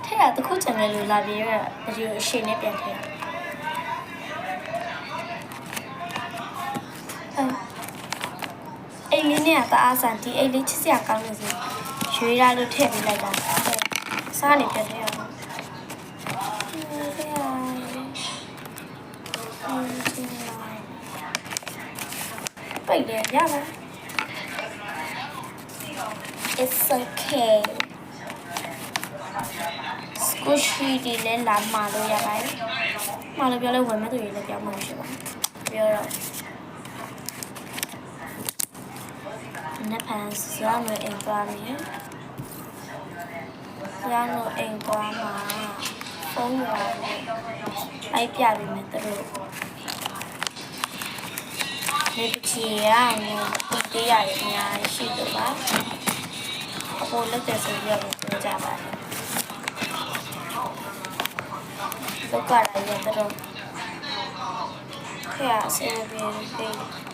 ထဲရတခုချန်နယ်လိုလာပြီးရဗီဒီယိုအရှိန်နဲ့ပြန်ထည့်အိမ်လေးနဲ့တအားဆန်ဒီအိမ်လေးချစ်စရာကောင်းနေစီရွေးရလို့ထည့်ပေးလိုက်တာစားနေပြန်ထည့်ရအောင်ပိတ်တယ်ရပါ It's okay Squishy ဒီလဲလာမှာလို့ရပါတယ်မှာလို့ပြောလဲဝင်မဲ့သူတွေလည်းပြောင်းမှမရှိပါဘူးပြောတော့နှစ်ဖန်ရမ်းလို့အိမ်သွားမယ်ရမ်းလို့အိမ်သွားမှာဖုန်းရလိုက်ပြပေးမယ်သူတို့ဒီချီရအောင်ဒီတရားရအများရှိတော့ပါအပေါ်လက်သက်ဆိုပြီးတော့ပြောကြပါတယ်လောကရရတော့ခရဆင်းပြီး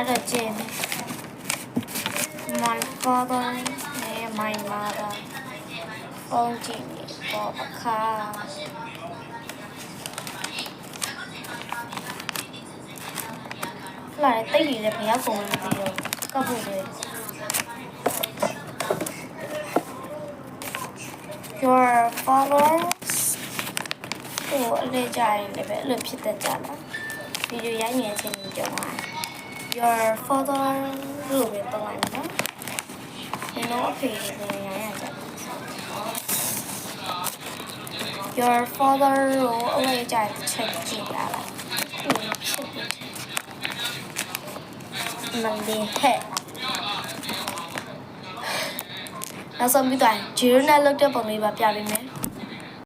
ဒါကျင်းMy father and my mother ဖုန်းကြည့်နေတော့အခါလာတဲ့တိတ်ကြီးလည်းဘယ်ရောက်ကုန်လဲမသိတော့ကပ်ဖို့လေ Your followers ကိုအလေးကြရင်လည်းပဲအဲ့လိုဖြစ်တတ်ကြလားဗီဒီယိုရိုက်နေတဲ့အချိန်ကြီးကြောင်းပါYour father လို့ပဲတောင်းလိုက်နော်ဒီတော့အဖေနဲ့ရရကြတယ် Your father ကိုအဝေးကြတဲ့ချက်ကြည့်လာလားဖြစ်တယ်မလေးဟဲ့နောက်ဆုံးပြီးတော့ဂျီရိုနဲ့လောက်တဲ့ပုံလေးပါပြပေးမယ်